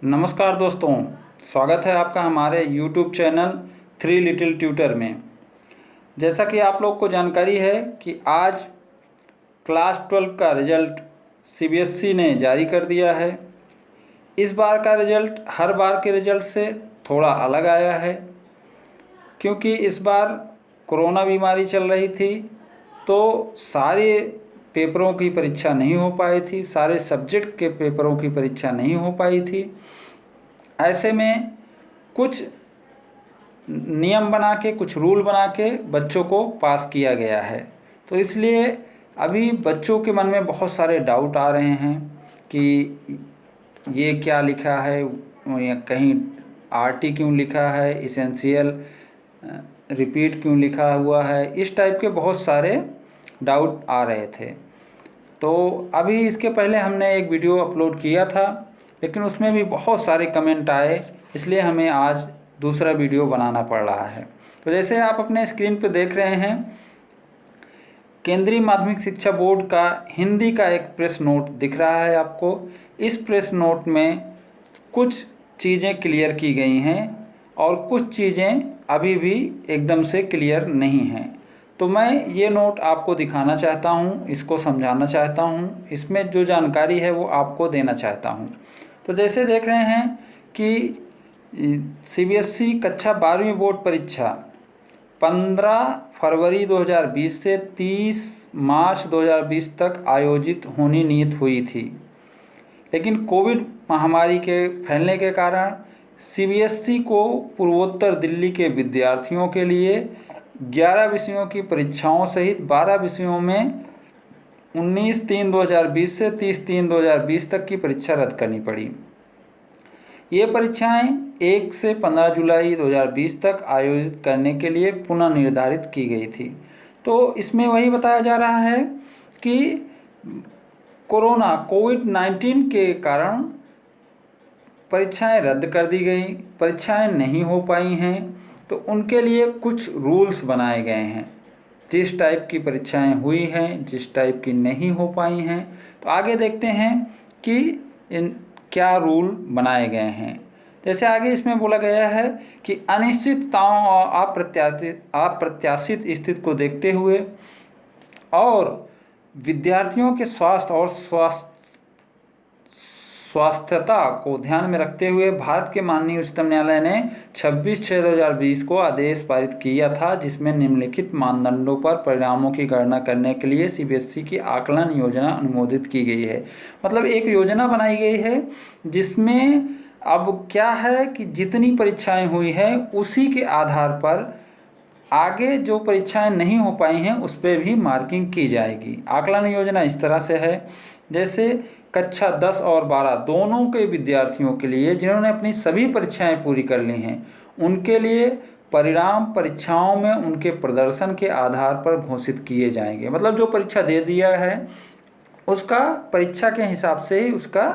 नमस्कार दोस्तों, स्वागत है आपका हमारे YouTube channel three little tutor में। जैसा कि आप लोग को जानकारी है कि आज क्लास 12 का रिज़ल्ट CBSE ने जारी कर दिया है। इस बार का रिज़ल्ट हर बार के रिज़ल्ट से थोड़ा अलग आया है, क्योंकि इस बार कोरोना बीमारी चल रही थी, तो सारे पेपरों की परीक्षा नहीं हो पाई थी, सारे सब्जेक्ट के पेपरों की परीक्षा नहीं हो पाई थी। ऐसे में कुछ नियम बना के, कुछ रूल बना के बच्चों को पास किया गया है। तो इसलिए अभी बच्चों के मन में बहुत सारे डाउट आ रहे हैं कि ये क्या लिखा है, या कहीं RT क्यों लिखा है, इसेंशियल रिपीट क्यों लिखा हुआ है। इस टाइप के बहुत सारे डाउट आ रहे थे। तो अभी इसके पहले हमने एक वीडियो अपलोड किया था, लेकिन उसमें भी बहुत सारे कमेंट आए, इसलिए हमें आज दूसरा वीडियो बनाना पड़ रहा है। तो जैसे आप अपने स्क्रीन पर देख रहे हैं, केंद्रीय माध्यमिक शिक्षा बोर्ड का हिंदी का एक प्रेस नोट दिख रहा है आपको। इस प्रेस नोट में कुछ चीज़ें क्लियर की गई हैं और कुछ चीज़ें अभी भी एकदम से क्लियर नहीं हैं। तो मैं ये नोट आपको दिखाना चाहता हूँ, इसको समझाना चाहता हूँ, इसमें जो जानकारी है वो आपको देना चाहता हूँ। तो जैसे देख रहे हैं कि CBSE कक्षा 12वीं बोर्ड परीक्षा 15 फरवरी 2020 से 30 मार्च 2020 तक आयोजित होनी नियत हुई थी, लेकिन कोविड महामारी के फैलने के कारण CBSE को पूर्वोत्तर दिल्ली के विद्यार्थियों के लिए 11 विषयों की परीक्षाओं सहित 12 विषयों में 19/3/2020 से 30/3/2020 तक की परीक्षा रद्द करनी पड़ी। ये परीक्षाएं 1 से 15 जुलाई 2020 तक आयोजित करने के लिए पुनः निर्धारित की गई थी। तो इसमें वही बताया जा रहा है कि कोविड-19 के कारण परीक्षाएं रद्द कर दी गई, परीक्षाएं नहीं हो पाई हैं, तो उनके लिए कुछ रूल्स बनाए गए हैं। जिस टाइप की परीक्षाएं हुई हैं, जिस टाइप की नहीं हो पाई हैं, तो आगे देखते हैं कि इन क्या रूल बनाए गए हैं। जैसे आगे इसमें बोला गया है कि अनिश्चितताओं और अप्रत्याशित स्थिति को देखते हुए और विद्यार्थियों के स्वास्थ्य और स्वास्थ्यता को ध्यान में रखते हुए भारत के माननीय उच्चतम न्यायालय ने 26/6/2020 को आदेश पारित किया था, जिसमें निम्नलिखित मानदंडों पर परिणामों की गणना करने के लिए CBSE की आकलन योजना अनुमोदित की गई है। मतलब एक योजना बनाई गई है, जिसमें अब क्या है कि जितनी परीक्षाएं हुई हैं उसी के आधार पर आगे जो परीक्षाएं नहीं हो पाई हैं उस पर भी मार्किंग की जाएगी। आकलन योजना इस तरह से है, जैसे कक्षा 10 और 12 दोनों के विद्यार्थियों के लिए जिन्होंने अपनी सभी परीक्षाएं पूरी कर ली हैं, उनके लिए परिणाम परीक्षाओं में उनके प्रदर्शन के आधार पर घोषित किए जाएंगे। मतलब जो परीक्षा दे दिया है उसका परीक्षा के हिसाब से ही उसका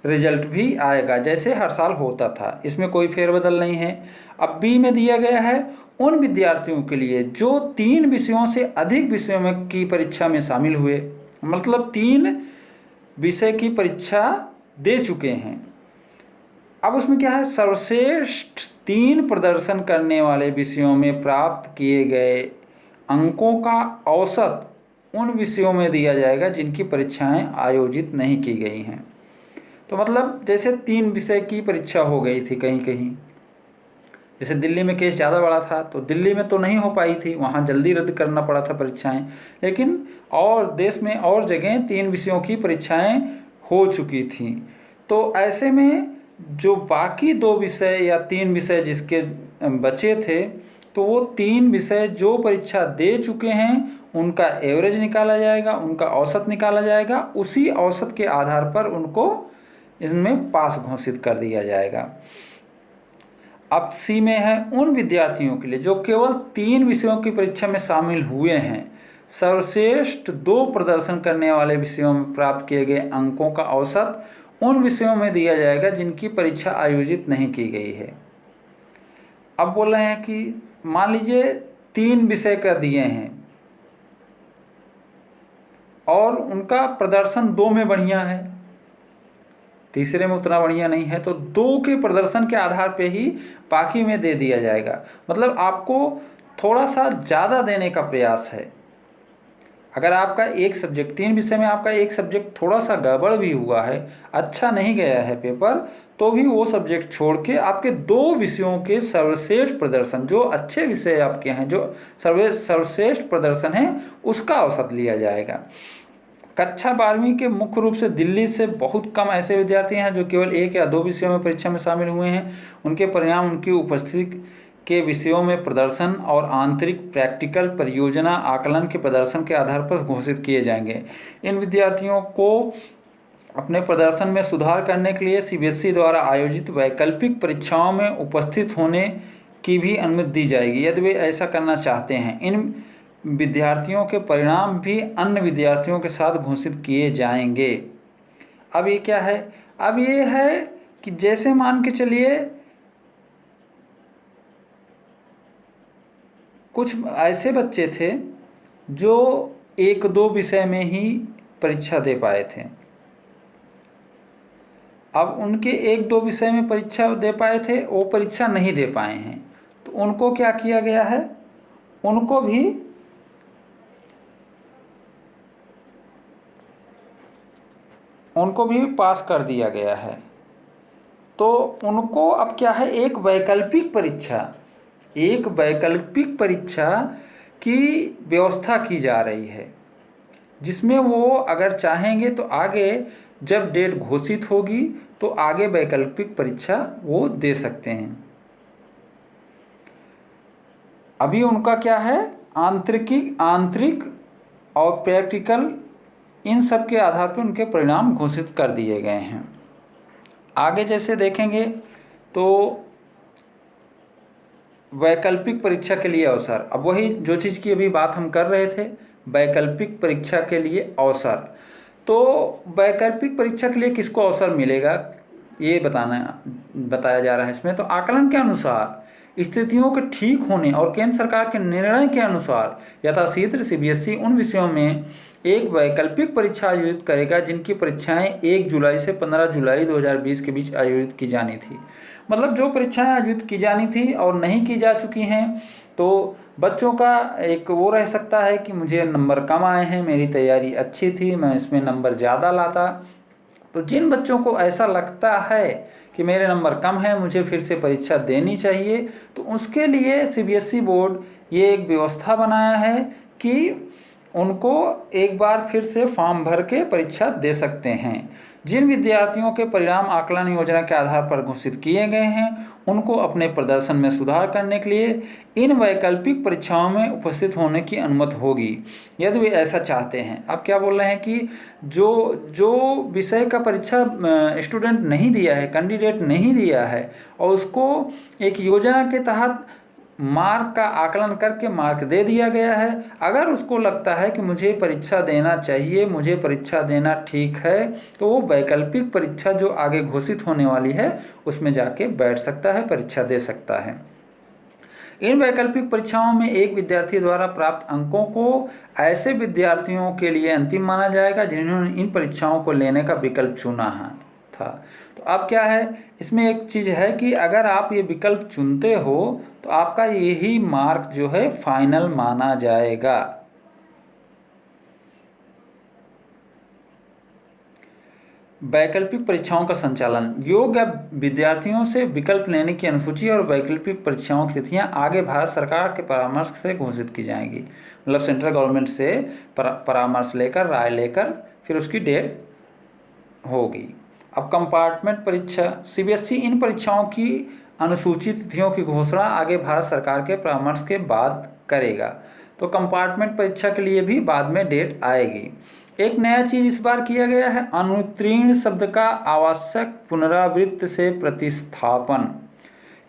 रिजल्ट भी आएगा, जैसे हर साल होता था। इसमें कोई फेरबदल नहीं है। अब B में दिया गया है उन विद्यार्थियों के लिए जो 3 विषयों से अधिक विषयों में की परीक्षा में शामिल हुए, मतलब 3 विषय की परीक्षा दे चुके हैं। अब उसमें क्या है, सर्वश्रेष्ठ 3 प्रदर्शन करने वाले विषयों में प्राप्त किए गए अंकों का औसत उन विषयों में दिया जाएगा जिनकी परीक्षाएं आयोजित नहीं की गई हैं। तो मतलब जैसे 3 विषय की परीक्षा हो गई थी कहीं कहीं, जैसे दिल्ली में केस ज़्यादा बड़ा था तो दिल्ली में तो नहीं हो पाई थी, वहाँ जल्दी रद्द करना पड़ा था परीक्षाएं, लेकिन और देश में और जगह 3 विषयों की परीक्षाएं हो चुकी थी। तो ऐसे में जो बाकी 2 विषय या 3 विषय जिसके बचे थे, तो वो 3 विषय जो परीक्षा दे चुके हैं उनका एवरेज निकाला जाएगा, उनका औसत निकाला जाएगा, उसी औसत के आधार पर उनको इसमें पास घोषित कर दिया जाएगा। अब C में है उन विद्यार्थियों के लिए जो केवल 3 विषयों की परीक्षा में शामिल हुए हैं, सर्वश्रेष्ठ 2 प्रदर्शन करने वाले विषयों में प्राप्त किए गए अंकों का औसत उन विषयों में दिया जाएगा जिनकी परीक्षा आयोजित नहीं की गई है। अब बोल रहे हैं कि मान लीजिए 3 विषय का दिए हैं और उनका प्रदर्शन 2 में बढ़िया है, तीसरे में उतना बढ़िया नहीं है तो 2 के प्रदर्शन के आधार पे ही बाकी में दे दिया जाएगा। मतलब आपको थोड़ा सा ज़्यादा देने का प्रयास है। अगर आपका एक सब्जेक्ट 3 विषय में आपका एक सब्जेक्ट थोड़ा सा गड़बड़ भी हुआ है, अच्छा नहीं गया है पेपर, तो भी वो सब्जेक्ट छोड़ के आपके 2 विषयों के सर्वश्रेष्ठ प्रदर्शन, जो अच्छे विषय आपके हैं, जो सर्वश्रेष्ठ प्रदर्शन है, उसका औसत लिया जाएगा। कक्षा 12वीं के मुख्य रूप से दिल्ली से बहुत कम ऐसे विद्यार्थी हैं जो केवल 1 या 2 विषयों में परीक्षा में शामिल हुए हैं। उनके परिणाम उनकी उपस्थिति के विषयों में प्रदर्शन और आंतरिक प्रैक्टिकल परियोजना आकलन के प्रदर्शन के आधार पर घोषित किए जाएंगे। इन विद्यार्थियों को अपने प्रदर्शन में सुधार करने के लिए सीबीएसई द्वारा आयोजित वैकल्पिक परीक्षाओं में उपस्थित होने की भी अनुमति दी जाएगी यदि वे ऐसा करना चाहते हैं। इन विद्यार्थियों के परिणाम भी अन्य विद्यार्थियों के साथ घोषित किए जाएंगे। अब ये क्या है? अब ये है कि जैसे मान के चलिए कुछ ऐसे बच्चे थे जो 1-2 विषय में ही परीक्षा दे पाए थे। अब उनके 1-2 विषय में परीक्षा दे पाए थे, वो परीक्षा नहीं दे पाए हैं, तो उनको क्या किया गया है? उनको भी पास कर दिया गया है। तो उनको अब क्या है? एक वैकल्पिक परीक्षा की व्यवस्था की जा रही है, जिसमें वो अगर चाहेंगे तो आगे जब डेट घोषित होगी तो आगे वैकल्पिक परीक्षा वो दे सकते हैं। अभी उनका क्या है? आंतरिक और प्रैक्टिकल, इन सब के आधार पर उनके परिणाम घोषित कर दिए गए हैं। आगे जैसे देखेंगे तो वैकल्पिक परीक्षा के लिए अवसर, अब वही जो चीज़ की अभी बात हम कर रहे थे, वैकल्पिक परीक्षा के लिए अवसर। तो वैकल्पिक परीक्षा के लिए किसको अवसर मिलेगा ये बताया जा रहा है इसमें। तो आकलन के अनुसार स्थितियों के ठीक होने और केंद्र सरकार के निर्णय के अनुसार यथाशीघ्र सीबीएसई उन विषयों में एक वैकल्पिक परीक्षा आयोजित करेगा जिनकी परीक्षाएं 1 जुलाई से 15 जुलाई 2020 के बीच आयोजित की जानी थी। मतलब जो परीक्षाएं आयोजित की जानी थी और नहीं की जा चुकी हैं, तो बच्चों का एक वो रह सकता है कि मुझे नंबर कम आए हैं, मेरी तैयारी अच्छी थी, मैं इसमें नंबर ज़्यादा लाता। तो जिन बच्चों को ऐसा लगता है कि मेरे नंबर कम है, मुझे फिर से परीक्षा देनी चाहिए, तो उसके लिए सीबीएसई बोर्ड ये एक व्यवस्था बनाया है कि उनको एक बार फिर से फॉर्म भर के परीक्षा दे सकते हैं। जिन विद्यार्थियों के परिणाम आकलन योजना के आधार पर घोषित किए गए हैं, उनको अपने प्रदर्शन में सुधार करने के लिए इन वैकल्पिक परीक्षाओं में उपस्थित होने की अनुमति होगी यदि वे ऐसा चाहते हैं। अब क्या बोल रहे हैं कि जो विषय का परीक्षा स्टूडेंट नहीं दिया है, कैंडिडेट नहीं दिया है, और उसको एक योजना के तहत मार्क का आकलन करके मार्क दे दिया गया है, अगर उसको लगता है कि मुझे परीक्षा देना चाहिए, मुझे परीक्षा देना ठीक है, तो वो वैकल्पिक परीक्षा जो आगे घोषित होने वाली है उसमें जाके बैठ सकता है, परीक्षा दे सकता है। इन वैकल्पिक परीक्षाओं में एक विद्यार्थी द्वारा प्राप्त अंकों को ऐसे विद्यार्थियों के लिए अंतिम माना जाएगा जिन्होंने इन परीक्षाओं को लेने का विकल्प चुना था। तो अब क्या है, इसमें एक चीज़ है कि अगर आप ये विकल्प चुनते हो तो आपका यही मार्क जो है फाइनल माना जाएगा। वैकल्पिक परीक्षाओं का संचालन, योग्य विद्यार्थियों से विकल्प लेने की अनुसूची और वैकल्पिक परीक्षाओं की तिथियां आगे भारत सरकार के परामर्श से घोषित की जाएंगी। मतलब सेंट्रल गवर्नमेंट से परामर्श लेकर, राय लेकर फिर उसकी डेट होगी। अब कंपार्टमेंट परीक्षा, सीबीएसई इन परीक्षाओं की अनुसूचित तिथियों की घोषणा आगे भारत सरकार के परामर्श के बाद करेगा। तो कंपार्टमेंट परीक्षा के लिए भी बाद में डेट आएगी। एक नया चीज़ इस बार किया गया है, अनुत्तीर्ण शब्द का आवश्यक पुनरावृत्ति से प्रतिस्थापन।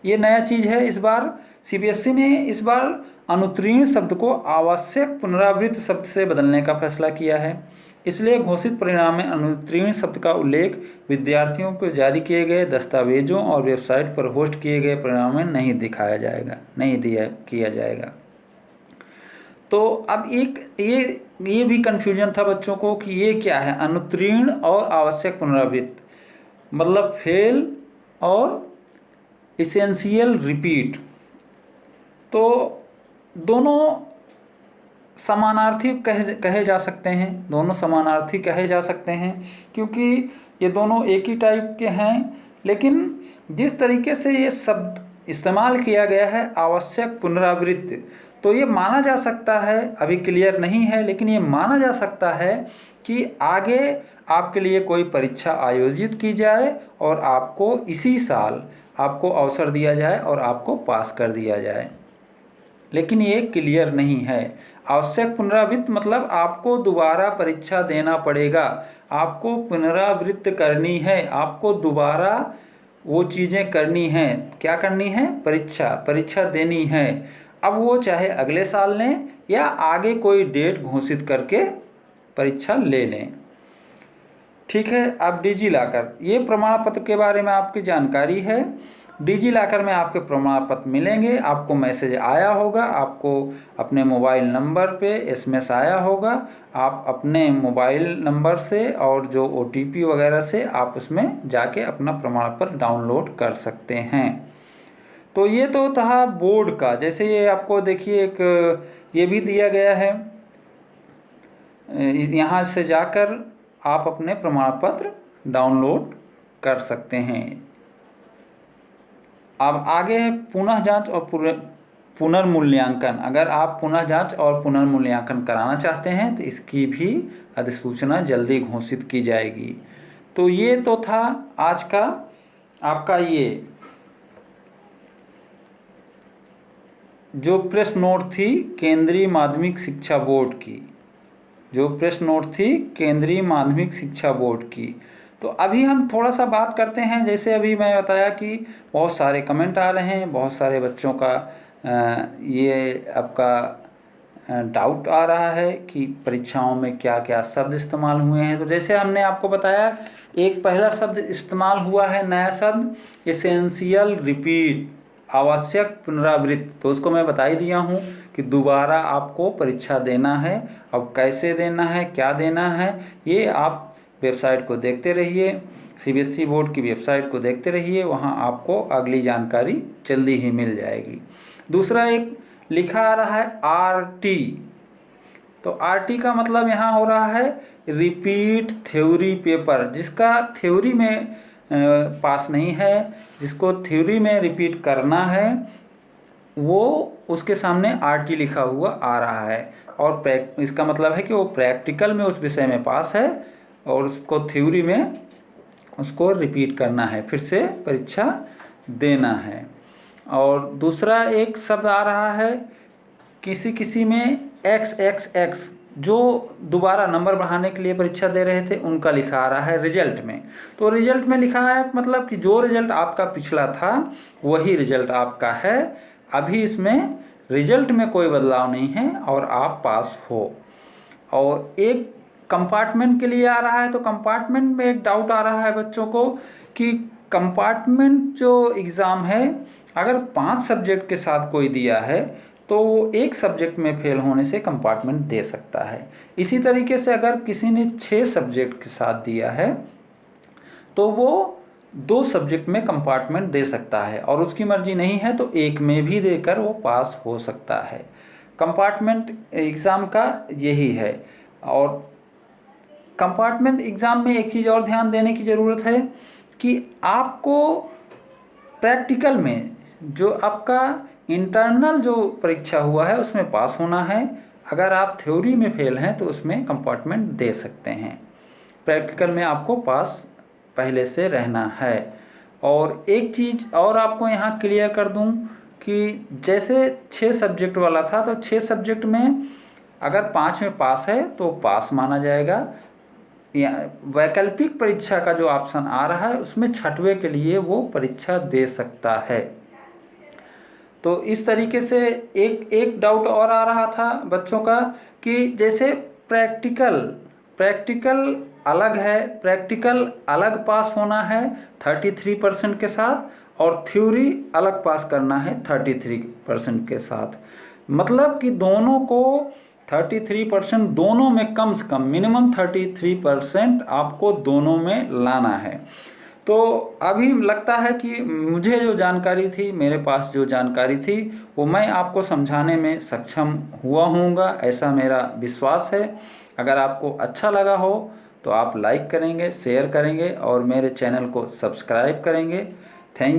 ये नया चीज़ है इस बार। सीबीएसई ने इस बार अनुत्तीर्ण शब्द को आवश्यक पुनरावृत्ति शब्द से बदलने का फैसला किया है। इसलिए घोषित परिणाम में अनुत्तीर्ण शब्द का उल्लेख विद्यार्थियों को जारी किए गए दस्तावेजों और वेबसाइट पर होस्ट किए गए परिणाम में नहीं किया जाएगा। तो अब एक ये भी कन्फ्यूजन था बच्चों को कि ये क्या है अनुत्तीर्ण और आवश्यक पुनरावृत्ति। मतलब फेल और इसेंशियल रिपीट, तो दोनों समानार्थी कहे जा सकते हैं, दोनों समानार्थी कहे जा सकते हैं, क्योंकि ये दोनों एक ही टाइप के हैं। लेकिन जिस तरीके से ये शब्द इस्तेमाल किया गया है आवश्यक पुनरावृत्ति, तो ये माना जा सकता है, अभी क्लियर नहीं है लेकिन ये माना जा सकता है कि आगे आपके लिए कोई परीक्षा आयोजित की जाए और आपको इसी साल आपको अवसर दिया जाए और आपको पास कर दिया जाए, लेकिन ये क्लियर नहीं है। आवश्यक पुनरावृत्ति मतलब आपको दोबारा परीक्षा देना पड़ेगा, आपको पुनरावृत्ति करनी है, आपको दोबारा वो चीज़ें करनी हैं। क्या करनी है? परीक्षा देनी है। अब वो चाहे अगले साल लें या आगे कोई डेट घोषित करके परीक्षा ले लें। ठीक है। अब डिजी लॉकर, ये प्रमाण पत्र के बारे में आपकी जानकारी है। डिजी लॉकर में आपके प्रमाण पत्र मिलेंगे, आपको मैसेज आया होगा, आपको अपने मोबाइल नंबर पे एसएमएस आया होगा, आप अपने मोबाइल नंबर से और जो ओटीपी वगैरह से आप उसमें जाके अपना प्रमाण पत्र डाउनलोड कर सकते हैं। तो ये तो था बोर्ड का। जैसे ये आपको देखिए एक ये भी दिया गया है, यहाँ से जाकर आप अपने प्रमाण पत्र डाउनलोड कर सकते हैं। अब आगे है पुनः जांच और पुनर्मूल्यांकन। अगर आप पुनः जांच और पुनर्मूल्यांकन कराना चाहते हैं तो इसकी भी अधिसूचना जल्दी घोषित की जाएगी। तो ये तो था आज का आपका ये जो प्रेस नोट थी केंद्रीय माध्यमिक शिक्षा बोर्ड की, जो प्रेस नोट थी केंद्रीय माध्यमिक शिक्षा बोर्ड की। तो अभी हम थोड़ा सा बात करते हैं, जैसे अभी मैं बताया कि बहुत सारे कमेंट आ रहे हैं, बहुत सारे बच्चों का ये आपका डाउट आ रहा है कि परीक्षाओं में क्या क्या शब्द इस्तेमाल हुए हैं। तो जैसे हमने आपको बताया एक पहला शब्द इस्तेमाल हुआ है, नया शब्द एसेंशियल रिपीट, आवश्यक पुनरावृत्ति। तो उसको मैं बता ही दिया हूँ कि दोबारा आपको परीक्षा देना है। अब कैसे देना है, क्या देना है, ये आप वेबसाइट को देखते रहिए, सीबीएसई बोर्ड की वेबसाइट को देखते रहिए, वहाँ आपको अगली जानकारी जल्दी ही मिल जाएगी। दूसरा एक लिखा आ रहा है आरटी। तो आरटी का मतलब यहाँ हो रहा है रिपीट थ्योरी पेपर। जिसका थ्योरी में पास नहीं है, जिसको थ्योरी में रिपीट करना है, वो उसके सामने आरटी लिखा हुआ आ रहा है। और इसका मतलब है कि वो प्रैक्टिकल में उस विषय में पास है और उसको थ्योरी में उसको रिपीट करना है, फिर से परीक्षा देना है। और दूसरा एक शब्द आ रहा है किसी में XXX, जो दोबारा नंबर बढ़ाने के लिए परीक्षा दे रहे थे उनका लिखा आ रहा है रिजल्ट में। तो रिजल्ट में लिखा है मतलब कि जो रिजल्ट आपका पिछला था वही रिजल्ट आपका है, अभी इसमें रिजल्ट में कोई बदलाव नहीं है और आप पास हो। और एक कंपार्टमेंट के लिए आ रहा है। तो कंपार्टमेंट में एक डाउट आ रहा है बच्चों को कि कंपार्टमेंट जो एग्ज़ाम है, अगर 5 सब्जेक्ट के साथ कोई दिया है तो वो एक सब्जेक्ट में फेल होने से कंपार्टमेंट दे सकता है। इसी तरीके से अगर किसी ने 6 सब्जेक्ट के साथ दिया है तो वो 2 सब्जेक्ट में कंपार्टमेंट दे सकता है, और उसकी मर्जी नहीं है तो एक में भी देकर वो पास हो सकता है। कंपार्टमेंट एग्ज़ाम का यही है। और कंपार्टमेंट एग्ज़ाम में एक चीज़ और ध्यान देने की ज़रूरत है कि आपको प्रैक्टिकल में जो आपका इंटरनल जो परीक्षा हुआ है उसमें पास होना है। अगर आप थ्योरी में फेल हैं तो उसमें कंपार्टमेंट दे सकते हैं, प्रैक्टिकल में आपको पास पहले से रहना है। और एक चीज़ और आपको यहाँ क्लियर कर दूँ कि जैसे 6 सब्जेक्ट वाला था, तो 6 सब्जेक्ट में अगर 5 में पास है तो पास माना जाएगा। या वैकल्पिक परीक्षा का जो ऑप्शन आ रहा है उसमें 6वें के लिए वो परीक्षा दे सकता है। तो इस तरीके से एक डाउट और आ रहा था बच्चों का कि जैसे प्रैक्टिकल अलग है, प्रैक्टिकल अलग पास होना है 33% के साथ, और थ्योरी अलग पास करना है 33% के साथ। मतलब कि दोनों को 33%, दोनों में कम से कम मिनिमम 33% आपको दोनों में लाना है। तो अभी लगता है कि मुझे जो जानकारी थी, मेरे पास जो जानकारी थी, वो मैं आपको समझाने में सक्षम हुआ हूँगा, ऐसा मेरा विश्वास है। अगर आपको अच्छा लगा हो तो आप लाइक करेंगे, शेयर करेंगे और मेरे चैनल को सब्सक्राइब करेंगे। Thank you.